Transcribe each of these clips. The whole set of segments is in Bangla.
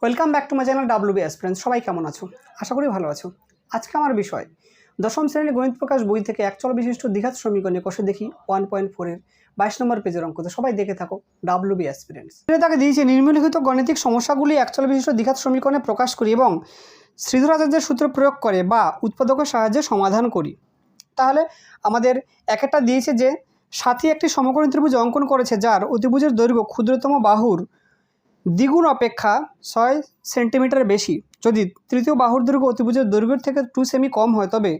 Welcome back to my channel WB aspirants. সবাই কেমন আছো? আশা করি ভালো আছো। আজকে আমার বিষয় দশম শ্রেণীর গণিত প্রকাশ বই থেকে একচল বিশিষ্ট দ্বিঘাত সমীকরণে কষে দেখি 1.4 এর 22 নম্বর পেজের অঙ্ক। সবাই দেখে থাকো ডাব্লিউবি অ্যাসপিরেন্টস। তাকে দিয়েছে নিম্নলিখিত গাণিতিক সমস্যাগুলি একচল বিশিষ্ট দ্বিঘাত সমীকরণে প্রকাশ করি এবং শ্রীধরাচার্যের সূত্র প্রয়োগ করে বা উৎপাদকের সাহায্যে সমাধান করি। তাহলে আমাদের একটা দিয়েছে যে সাথী একটি সমকোণী ত্রিভুজ অঙ্কন করেছে যার অতিভুজের দৈর্ঘ্য ক্ষুদ্রতম বাহুর দ্বিগুণ অপেক্ষা 6 সেন্টিমিটার বেশি। যদি তৃতীয় বাহুর দৈর্ঘ্য অতিভুজের দৈর্ঘ্যের থেকে 2 সেমি কম হয় তবে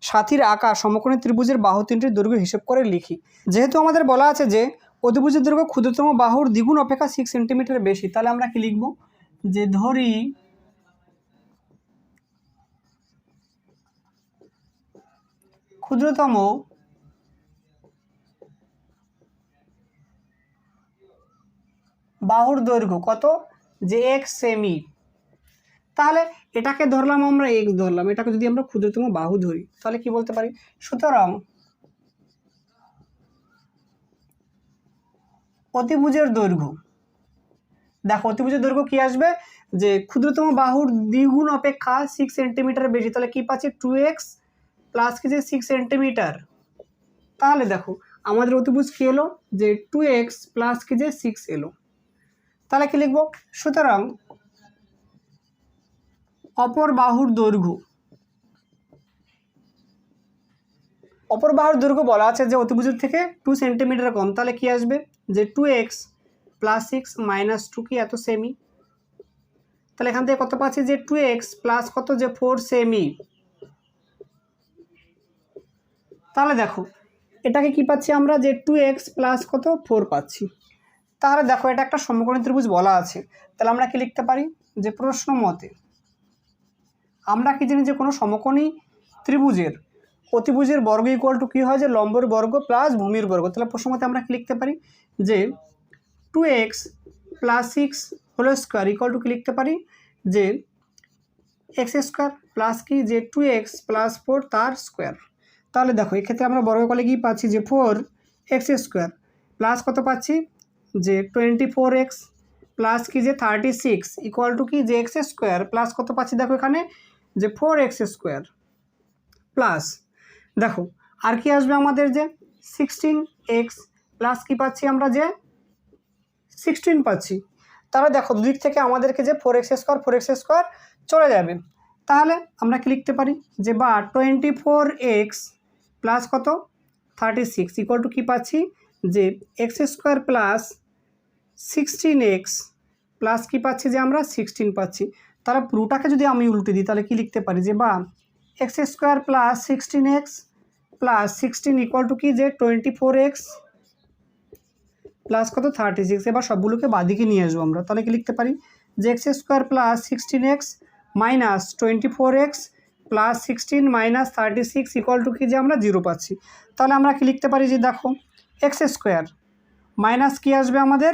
সাথীর আঁকা সমকোণী ত্রিভুজের বাহু তিনটির দৈর্ঘ্য হিসেব করে লিখি। যেহেতু আমাদের বলা আছে যে অতিভুজের দৈর্ঘ্য ক্ষুদ্রতম বাহুর দ্বিগুণ অপেক্ষা 6 সেন্টিমিটার বেশি, তাহলে আমরা কি লিখব যে ধরি ক্ষুদ্রতম বাহুর দৈর্ঘ্য কত, যে 1 সেমি। তাহলে এটাকে ধরলাম আমরা x ধরলাম, এটাকে যদি আমরা ক্ষুদ্রতম বাহু ধরি তাহলে কি বলতে পারি? সুতরাং অতিভুজের দৈর্ঘ্য, দেখো অতিভুজের দৈর্ঘ্য কি আসবে, যে ক্ষুদ্রতম বাহুর দ্বিগুণ অপেক্ষা 6 সেন্টিমিটার বেশি। তাহলে কি পাচ্ছি 2x প্লাস কি যে 6 সেন্টিমিটার। তাহলে দেখো আমাদের অতিভুজ কি এলো, যে 2x প্লাস কি যে 6 এলো। তাহলে কি লিখবো? সুতরাং অপর বাহুর দৈর্ঘ্য, অপর বাহুর দৈর্ঘ্য বলা আছে যে অতিভুজের থেকে 2 সেন্টিমিটার কম। তাহলে কি আসবে, যে 2x প্লাস 6 মাইনাস 2 কি এত সেমি। তাহলে এখান থেকে কত পাচ্ছি, যে 2x প্লাস কত, যে 4 সেমি। তাহলে দেখো এটাকে কি পাচ্ছি আমরা, যে 2x প্লাস কত 4 পাচ্ছি। তাহলে দেখো এটা একটা সমকোণী ত্রিভুজ বলা আছে। তাহলে আমরা কি লিখতে পারি, যে প্রশ্ন মতে আমরা কি জানি যে কোনো সমকোণী ত্রিভুজের অতিভুজের বর্গ ইকুয়াল টু কী হয়, যে লম্বের বর্গ প্লাস ভূমির বর্গ। তাহলে প্রশ্ন মতে আমরা কি লিখতে পারি, যে 2x plus 6 whole square equal to কি লিখতে পারি, যে এক্স স্কোয়ার প্লাস কি, যে 2x প্লাস 4 তার স্কোয়ার। তাহলে দেখো এক্ষেত্রে আমরা বর্গ করলে কি পাচ্ছি, যে 4x স্কোয়ার প্লাস কত পাচ্ছি, যে 24x প্লাস কি, যে 36 ইকুয়াল টু কি, যে এক্স স্কোয়ার প্লাস কত পাচ্ছি, দেখো এখানে যে 4x স্কোয়ার প্লাস দেখো আর কি আসবে আমাদের, যে 16x প্লাস কি পাচ্ছি আমরা, যে 16 পাচ্ছি। তাহলে দেখো দুদিক থেকে আমাদেরকে যে 4x স্কোয়ার চলে যাবে। তাহলে আমরা কি লিখতে পারি, যে বা 24x প্লাস কত 36 ইকুয়াল টু কী পাচ্ছি, যে x square plus 16x plus কী পাচ্ছি, যে আমরা 16 পাচ্ছি। তাহলে পুরোটাকে যদি আমি উল্টে দিই তাহলে কি লিখতে পারি, যে বা x square plus 16x plus 16 equal to কি, যে 24x প্লাস কত 36। এবার সবগুলোকে বাদিকে নিয়ে আসবো আমরা। তাহলে কি লিখতে পারি, যে x square plus 16x minus 24x plus 16 minus 36 equal to কি, যে আমরা 0 পাচ্ছি। তাহলে আমরা কি লিখতে পারি, যে দেখো এক্স স্কোয়ার মাইনাস কি আসবে আমাদের,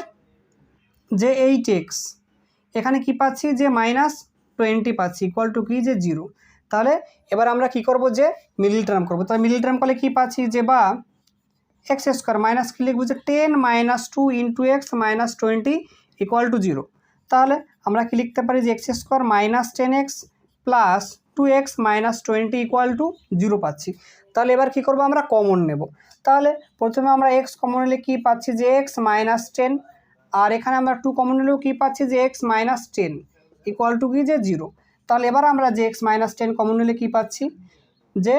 যে 8x এখানে কি পাচ্ছি, যে মাইনাস 20 পাচ্ছি ইকুয়াল টু কি, যে 0। তাহলে এবার আমরা কি করব, যে মিডল টার্ম করবো। তাহলে মিডল টার্ম করলে কি পাচ্ছি, যে বা এক্স স্কোয়ার মাইনাস কি লিখবো, যে 10 minus 2 into x minus 20 equal to 0। তাহলে আমরা কি লিখতে পারি, যে x square minus 10x plus 2x minus 20 equal to 0 পাচ্ছি। তাহলে এবার কি করব, আমরা কমন নেব। তাহলে প্রথমে আমরা x কমন নিলে কি পাচ্ছি, যে x মাইনাস 10, আর এখানে আমরা 2 কমন নিলেও কি পাচ্ছি, যে x মাইনাস 10 ইকুয়াল টু কি, যে 0। তাহলে এবার আমরা যে x মাইনাস 10 কমন নিলে কি পাচ্ছি, যে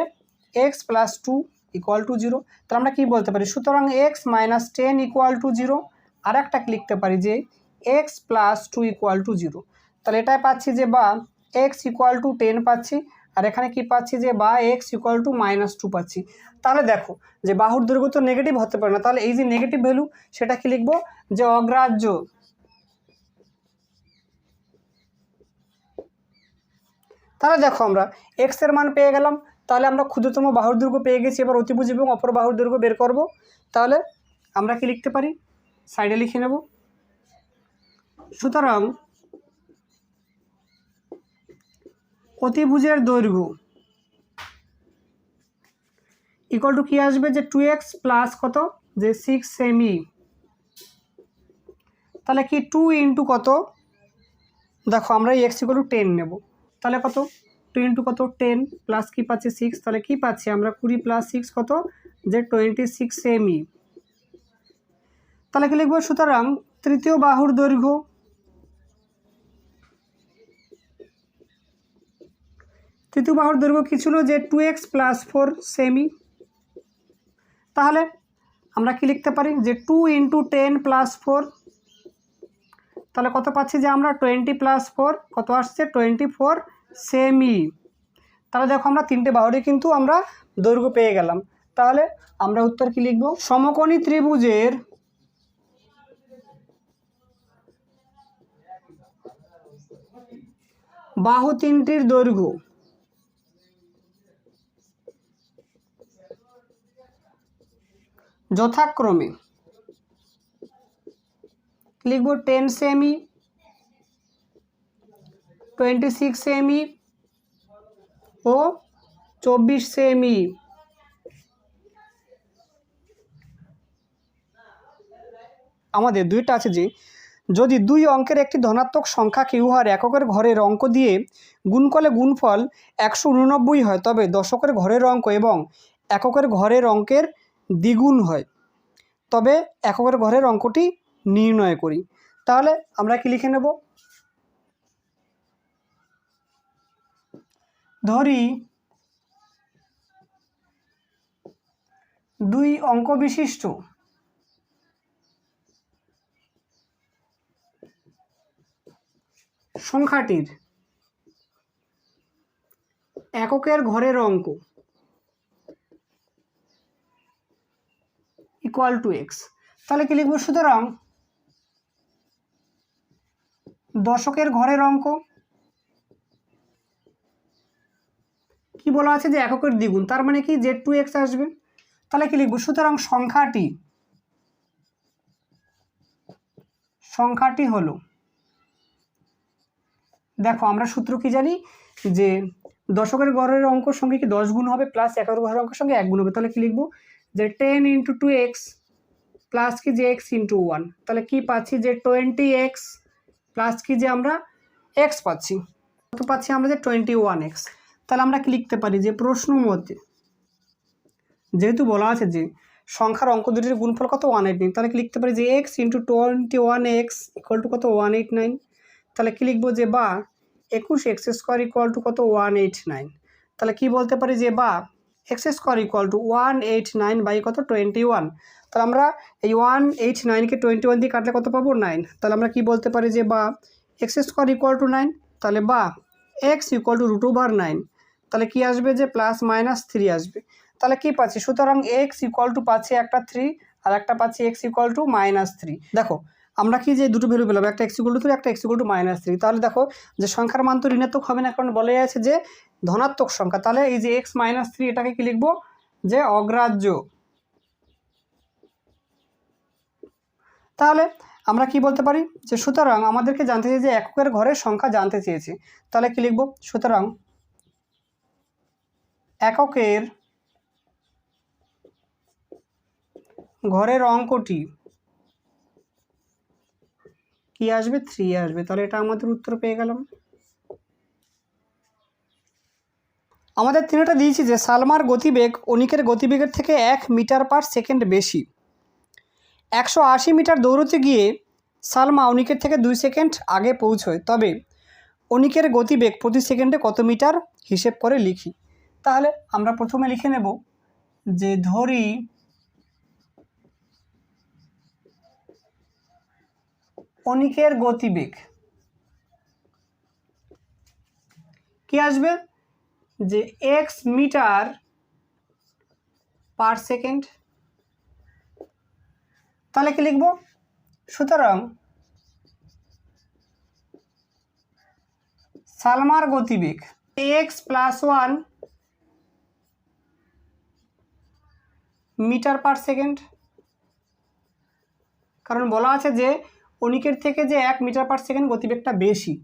x প্লাস 2 ইকুয়াল টু 0। তাহলে আমরা কি বলতে পারি, সুতরাং x মাইনাস 10 ইকুয়াল টু 0। আর একটা লিখতে পারি, যে x প্লাস 2 ইকুয়াল টু 0। তাহলে এটাই পাচ্ছি, যে বা x ইকুয়াল টু 10 পাচ্ছি, আর এখানে কি পাচ্ছি, যে বা x ইকুয়াল টু মাইনাস 2 পাচ্ছি। তাহলে দেখো যে বাহুর দৈর্ঘ্য তো নেগেটিভ হতে পারে না। তাহলে এই যে নেগেটিভ ভ্যালু সেটা কি লিখবো, যে অগ্রাহ্য। তাহলে দেখো আমরা x এর মান পেয়ে গেলাম। তাহলে আমরা ক্ষুদ্রতম বাহুর দৈর্ঘ্য পেয়ে গেছি। এবার অতিভুজ এবং অপর বাহুর দৈর্ঘ্য বের করব। তাহলে আমরা কি লিখতে পারি, সাইডে লিখে নেব। সুতরাং অতিভুজের দৈর্ঘ্য ইকুয়াল টু কী আসবে, যে 2x প্লাস কত, যে 6 সেমি। তাহলে কি 2 ইন্টু কত, দেখো আমরা এই এক্স ইকুয়াল টু 10 নেব, তাহলে কত 2 ইন্টু কত 10 প্লাস কি পাচ্ছি 6, তাহলে কি পাচ্ছি আমরা 20 প্লাস 6 কত যে 26 সেমি। তাহলে কি লিখবো, সুতরাং তৃতীয় বাহুর দৈর্ঘ্য কি ছিল যে 2x প্লাস 4 সেমি। তাহলে আমরা কি লিখতে পারি যে 2 ইন্টু 10 প্লাস 4, তাহলে কত পাচ্ছি যে আমরা 20 প্লাস 4 কত আসছে 24 সেমি। তাহলে দেখো আমরা তিনটে বাহুরই কিন্তু আমরা দৈর্ঘ্য পেয়ে গেলাম। তাহলে আমরা উত্তর কি লিখব, সমকোণী ত্রিভুজের বাহু তিনটির দৈর্ঘ্য যথাক্রমে লিখব 10 সেমি, 26 সেমি ও 24 সেমি। আমাদের দুইটা আছে যে যদি দুই অঙ্কের একটি ধনাত্মক সংখ্যাকে উহার এককের ঘরের অঙ্ক দিয়ে গুণ করলে গুণফল 189 হয়, তবে দশকের ঘরের অঙ্ক এবং এককের ঘরের অঙ্কের দ্বিগুণ হয়, তবে এককের ঘরের অঙ্কটি নির্ণয় করি। তাহলে আমরা কি লিখে নেব, ধরি দুই অঙ্ক বিশিষ্ট সংখ্যাটির এককের ঘরের অঙ্ক ইকুয়াল টু এক্স। তাহলে কি লিখব, সুতরাং দশকের ঘরের অঙ্ক কি বলা আছে যে এককের দ্বিগুণ, তার মানে কি যে 2x আসবে। তাহলে কি লিখব, সুতরাং সংখ্যাটি হলো, দেখো আমরা সূত্র কি জানি যে দশকের ঘরের অঙ্কের সঙ্গে কি 10 গুণ হবে প্লাস এককের ঘরের অঙ্কের সঙ্গে 1 গুণ হবে। তাহলে কি লিখব যে 10 ইন্টু 2x প্লাস কি যে x ইন্টু 1, তাহলে কি পাচ্ছি যে 20x প্লাস কি যে আমরা x পাচ্ছি, কত পাচ্ছি আমরা যে 21x। তাহলে আমরা কি লিখতে পারি যে প্রশ্ন মতে যেহেতু বলা আছে যে সংখ্যার অঙ্ক দুটির গুণফল কত 189, তাহলে কি লিখতে পারি যে x into 21x equal to কত 189। তাহলে কি লিখবো যে বা 21x স্কোয়ার ইকুয়াল টু কত 189। তাহলে কি বলতে পারি যে বা x square equal to 189 by কত 21। তাহলে আমরা এই 189কে 21 দিয়ে কাটলে কত পাবো 9। তাহলে আমরা কি বলতে পারি যে বা x স্কোয়ার ইকুয়াল টু 9, তাহলে বা x ইকুয়াল টু √9। তাহলে কি আসবে যে প্লাস মাইনাস 3 আসবে। তাহলে কি পাচ্ছি, সুতরাং x ইকুয়াল টু পাচ্ছি একটা 3 আর একটা পাচ্ছি x ইকুয়াল টু -3। দেখো আমরা কি যে দুটো ভ্যালু পেলাম, একটা x ইকুয়াল টু 3 একটা x ইকুয়াল টু -3। তাহলে দেখো যে সংখ্যার মান তো ঋণাত্মক হবে না, কারণ বলা আছে যে ধনাত্মক সংখ্যা। তাহলে এই যে x -3 এটাকে কি লিখবো যে অগ্রাহ্য। তাহলে আমরা কি বলতে পারি যে সুতরাং আমাদেরকে জানতে চেয়েছে যে এককের ঘরের সংখ্যা জানতে চেয়েছে। তাহলে কি লিখব, সুতরাং এককের ঘরের অঙ্কটি কি আসবে 3 আসবে। তাহলে এটা আমাদের উত্তর পেয়ে গেলাম। আমাদের তিনটা দিয়েছি যে সালমার গতিবেগ অনিকের গতিবেগের থেকে 1 মিটার পার সেকেন্ড বেশি। 180 মিটার দৌড়তে গিয়ে সালমা অনিকের থেকে 2 সেকেন্ড আগে পৌঁছয়, তবে অনিকের গতিবেগ প্রতি সেকেন্ডে কত মিটার হিসেব করে লিখি। তাহলে আমরা প্রথমে লিখে নেব যে ধরি অনিকের গতিবেগ কি আসবে যে x মিটার পার সেকেন্ড। তাহলে কি লিখব, সুতরাং সালমার গতিবেগ x + 1 মিটার পার সেকেন্ড, কারণ বলা আছে যে অনিকের থেকে যে 1 মিটার পার সেকেন্ড গতিবেগটা বেশি।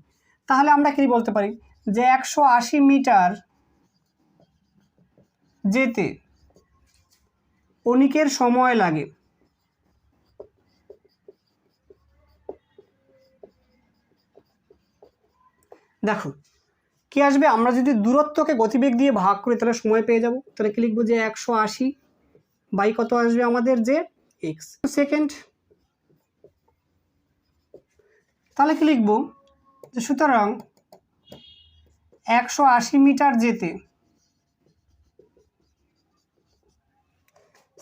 তাহলে আমরা কি বলতে পারি যে 180 মিটার যেতে অনিকের সময় লাগে দেখো কি আসবে, আমরা যদি দূরত্বকে গতিবেগ দিয়ে ভাগ করি তাহলে সময় পেয়ে যাব। তাহলে কি লিখবো যে 180 বাই কত আসবে আমাদের যে এক্স সেকেন্ড। তাহলে কি লিখবো যে সুতরাং 180 মিটার যেতে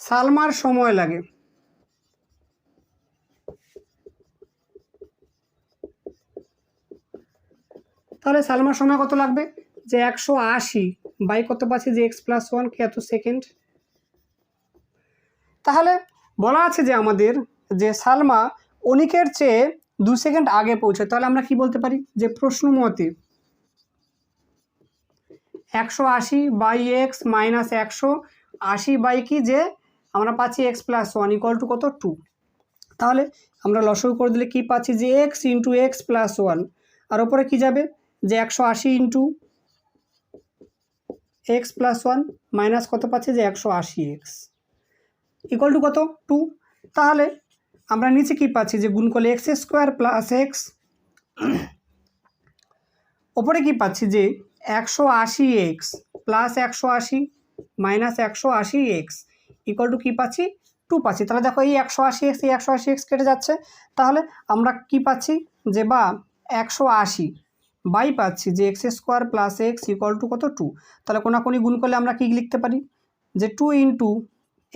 সালমার সময় লাগে। তাহলে সালমার সময় কত লাগবে যে 180 বাই কত পাচ্ছি যে এক্স প্লাস 1 কি এত সেকেন্ড। তাহলে বলা আছে যে আমাদের যে সালমা অনিকের চেয়ে 2 সেকেন্ড আগে পৌঁছে। তাহলে আমরা কি বলতে পারি যে প্রশ্ন মতে 180 বাই এক্স মাইনাস 180 বাই কি যে আমরা পাচ্ছি এক্স প্লাস 1 ইকুয়াল টু কত 2। তাহলে আমরা লসাগু করে দিলে কি পাচ্ছি যে এক্স ইন্টু এক্স প্লাস 1 আর ওপরে কি যাবে যে 180 ইন্টু এক্স প্লাস 1 মাইনাস কত পাচ্ছি যে 180 এক্স ইকুয়াল টু কত 2। তাহলে আমরা নিচে কি পাচ্ছি যে গুণ করলে এক্স স্কোয়ার প্লাস এক্স, ওপরে কি পাচ্ছি যে 180 x plus 180 minus 180 x equal to কী পাচ্ছি 2 পাচ্ছি। তাহলে দেখো এই 180 এক্স এই 180 এক্স কেটে যাচ্ছে। তাহলে আমরা কি পাচ্ছি যে বা 180 বাই পাচ্ছি যে x square plus x equal two কত 2। তাহলে কোনাকুনি গুণ করলে আমরা কি লিখতে পারি যে 2 into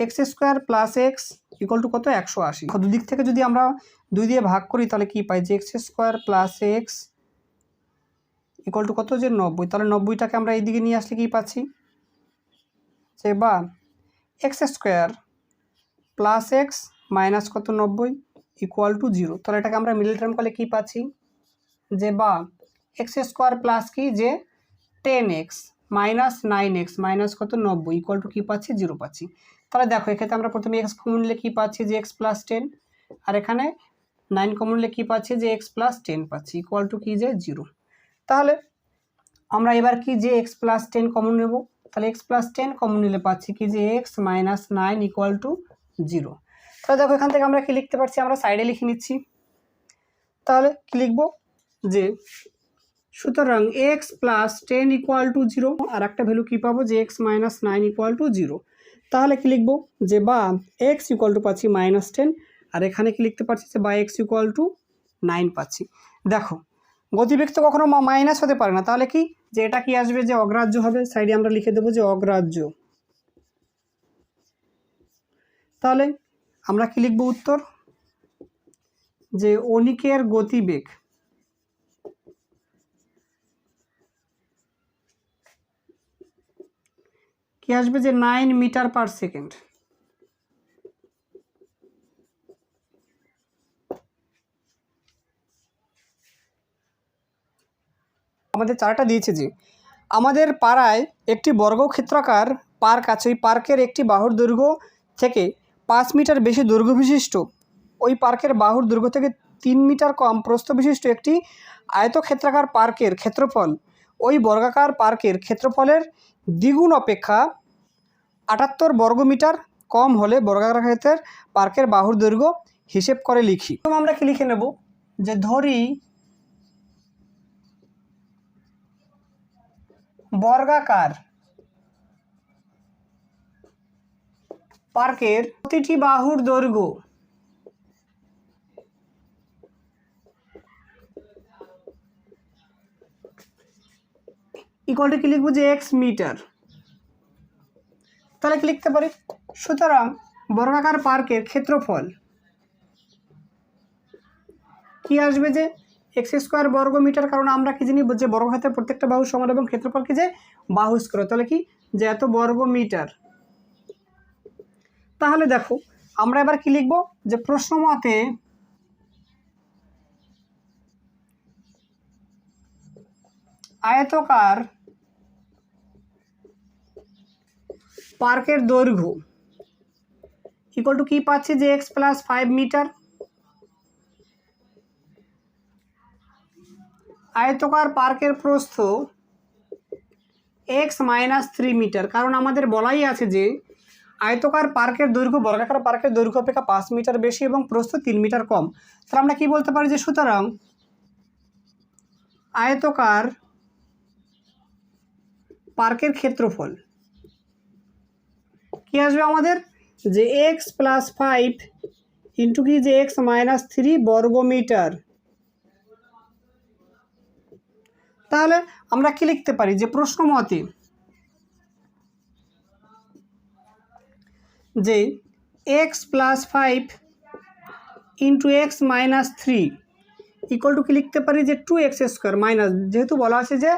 x square plus x equal two কত 180। দুদিক থেকে যদি আমরা 2 দিয়ে ভাগ করি তাহলে কি পাই যে x square plus x equal two কত যে 90। তাহলে 90টাকে আমরা এইদিকে নিয়ে আসলে কি পাচ্ছি যে বা x square plus x minus কত 90 ইকুয়াল টু 0। তাহলে এটাকে আমরা মিডল টার্ম করলে কী পাচ্ছি যে বা এক্স স্কোয়ার প্লাস কি যে 10x মাইনাস 9x মাইনাস কত 90 ইকুয়াল টু কী পাচ্ছি 0 পাচ্ছি। তাহলে দেখো এক্ষেত্রে আমরা প্রথমে এক্স কমন নিলে কী পাচ্ছি যে এক্স প্লাস 10 আর এখানে 9 কমন নিলে কী পাচ্ছি যে এক্স প্লাস 10 পাচ্ছি ইকুয়াল টু কী যে 0। তাহলে আমরা এবার কি যে এক্স প্লাস 10 কমন নেব। তাহলে এক্স প্লাস 10 কমন নিলে পাচ্ছি কি যে এক্স মাইনাস 9 ইকুয়াল টু 0। তাহলে দেখো এখান থেকে আমরা কি লিখতে পারছি, আমরা সাইডে লিখে নিচ্ছি। তাহলে কি লিখব যে সুতরাং এক্স প্লাস 10 ইকুয়াল টু 0 আর একটা ভ্যালু কী পাবো যে এক্স মাইনাস 9 ইকুয়াল টু 0। তাহলে কি লিখব যে বা এক্স ইকুয়াল টু পাচ্ছি মাইনাস 10 আর এখানে কি লিখতে পারছি যে বা এক্স ইকুয়াল টু 9 পাচ্ছি। দেখো গতিবেগ তো কখনো মাইনাস হতে পারে না, তাহলে কি যে এটা কি আসবে যে অগ্রাহ্য হবে, সাইডে আমরা লিখে দেবো যে অগ্রাহ্য। তাহলে আমরা কি লিখব উত্তর যে অনিকের গতিবেগ কি আসবে যে 9 মিটার পার সেকেন্ড। আমাদের চারটা দিয়েছে যে আমাদের পাড়ায় একটি বর্গক্ষেত্রাকার পার্ক আছে, ওই পার্কের একটি বাহুর দৈর্ঘ্য থেকে 5 মিটার বেশি দৈর্ঘ্য বিশিষ্ট, ওই পার্কের বাহুর দৈর্ঘ্য থেকে 3 মিটার কম প্রস্থ বিশিষ্ট একটি আয়তক্ষেত্রাকার পার্কের ক্ষেত্রফল ওই বর্গাকার পার্কের ক্ষেত্রফলের দ্বিগুণ অপেক্ষা 78 বর্গমিটার কম হলে বর্গাকার ক্ষেত্রের পার্কের বাহুর দৈর্ঘ্য হিসেব করে লিখি। তো আমরা কি লিখে নেব যে ধরি বর্গাকার পার্কের প্রতিটি বাহুর দৈর্ঘ্য ইকুয়াল টু কি লিখবো যে এক্স মিটার। তাহলে কি লিখতে পারি সুতরাং বর্গাকার পার্কের ক্ষেত্রফল কি আসবে যে এক্স স্কোয়ার বর্গ মিটার, কারণ আমরা কি জানি যে বর্গক্ষেত্রের প্রত্যেকটা বাহু সমান এবং ক্ষেত্রফল কি যে বাহু স্কোয়ার, তাহলে কি যে এত বর্গ মিটার। তাহলে দেখো আমরা এবার কি লিখব যে প্রশ্ন মতে আয়তকার পার্কের দৈর্ঘ্য ইকুয়াল টু কি পাচ্ছি যে এক্স প্লাস 5 মিটার, আয়তকার পার্কের প্রস্থ এক্স মাইনাস 3 মিটার, কারণ আমাদের বলাই আছে যে আয়তকার পার্কের দৈর্ঘ্য বর্গাকার পার্কের দৈর্ঘ্য অপেক্ষা 5 মিটার বেশি এবং প্রস্থ 3 মিটার কম। তাহলে আমরা কি বলতে পারি যে সুতরাং আয়তকার পার্কের ক্ষেত্রফল কি আসবে আমাদের, যে এক্স প্লাস 5 ইন্টু কি, যে এক্স মাইনাস 3 বর্গমিটার। তাহলে আমরা কি লিখতে পারি, যে প্রশ্ন মতে যে x plus 5 into x minus 3 equal to কি লিখতে পারি, যে 2x² মাইনাস, যেহেতু বলা আছে যে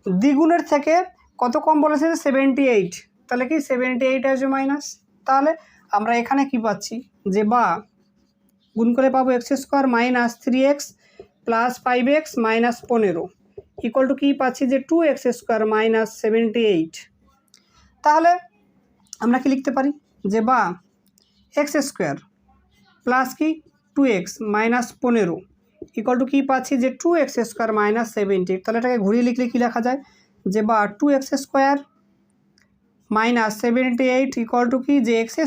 দ্বিগুণের থেকে কত কম বলেছে, যে 78, তাহলে কি 78 আসবে মাইনাস। তাহলে আমরা এখানে কি পাচ্ছি, যে বা গুণ করে পাবো x² minus 3x plus 5x minus 15 equal to কী পাচ্ছি, যে 2x² মাইনাস 78। তাহলে আমরা কি লিখতে পারি, যে বা x² প্লাস কি 2x মাইনাস 15 ইকুয়াল টু কী পাচ্ছি, যে 2x² মাইনাস 78। তাহলে এটাকে ঘুরিয়ে লিখলে কী লেখা যায়, যে বা 2x² মাইনাস 78 ইকুয়াল টু কি, যে x²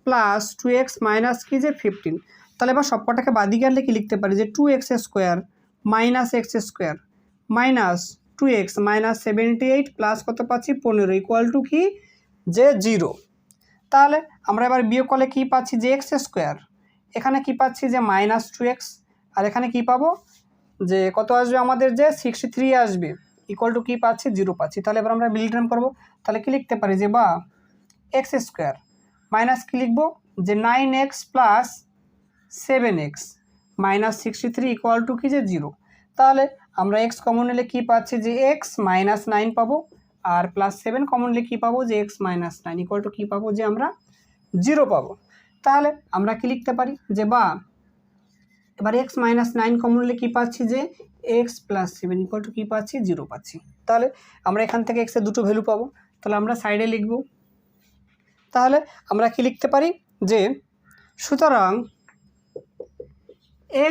প্লাস 2x মাইনাস কি, যে 15। তাহলে এবার সবকটাকে বাদিকে আনলে কি লিখতে পারি, যে 2x² minus x² minus 2x minus 78 plus কত পাচ্ছি 15 ইকুয়াল টু কি, যে 0। তাহলে আমরা এবার বিয়োগ করলে কী পাচ্ছি, যে x², এখানে কি পাচ্ছি, যে মাইনাস 2x, আর এখানে কি পাবো, যে কত আসবে আমাদের, যে 63 আসবে ইকুয়াল টু কী পাচ্ছি, 0 পাচ্ছি। তাহলে এবার আমরা মিল টার্ম করবো। তাহলে কি লিখতে পারি, যে বা x² মাইনাস কি লিখবো, যে 9x plus 7x minus 63 equal to কি, যে 0। তাহলে আমরা x কমন নিলে কী পাচ্ছি, যে x মাইনাস 9 পাবো, আর প্লাস 7 কমন নিলে কী পাবো, যে x মাইনাস 9 ইকুয়াল টু কী পাবো, যে আমরা 0 পাবো। তাহলে আমরা কি লিখতে পারি, যে বা এবার x মাইনাস 9 কমন নিলে কী পাচ্ছি, যে x প্লাস 7 ইকুয়াল টু কী পাচ্ছি, 0 পাচ্ছি। তাহলে আমরা এখান থেকে x এর দুটো ভ্যালু পাবো। তাহলে আমরা সাইডে লিখব। তাহলে আমরা কি লিখতে পারি, যে সুতরাং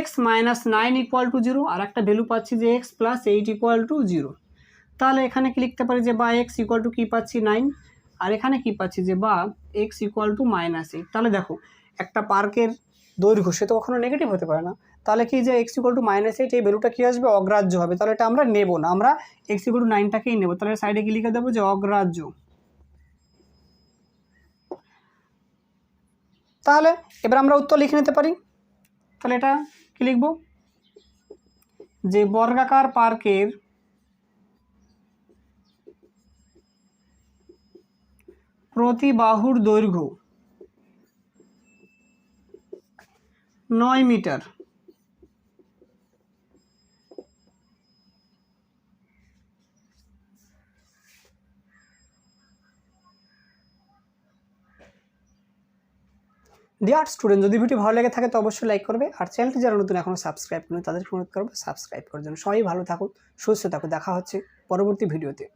x মাইনাস 9 ইকুয়াল টু 0, আর একটা ভ্যালু পাচ্ছি, যে x প্লাস 8 ইকুয়াল টু 0। তাহলে এখানে কি লিখতে পারি, যে বা x ইকুয়াল টু কী পাচ্ছি 9, আর এখানে কি পাচ্ছি, যে বা x ইকুয়াল টু মাইনাস 8। তাহলে দেখো একটা পার্কের দৈর্ঘ্য সে তো কখনো নেগেটিভ হতে পারে না। তাহলে কি, যে x ইকুয়াল টু মাইনাস 8 এই ভ্যালুটা কী আসবে, অগ্রাহ্য হবে। তাহলে এটা আমরা নেব না, আমরা x ইকুয়াল টু 9টাকেই নেব। তাহলে সাইডে কি লিখে দেবো, যে অগ্রাহ্য। তাহলে এবার আমরা উত্তর লিখে নিতে পারি। তাহলে এটা কি লিখব, যে বর্গাকার পার্কের প্রতি বাহুর দৈর্ঘ্য 9 মিটার। ডিয়ার স্টুডেন্ট, যদি ভিডিও ভালো লেগে থাকে তো অবশ্যই লাইক করবে, আর চ্যানেলটি যারা নতুন এখনও সাবস্ক্রাইব করুন তাদেরকে অনুরোধ করবো সাবস্ক্রাইব করার জন্য। সবাই ভালো থাকুন, সুস্থ থাকুন, দেখা হচ্ছে পরবর্তী ভিডিওতে।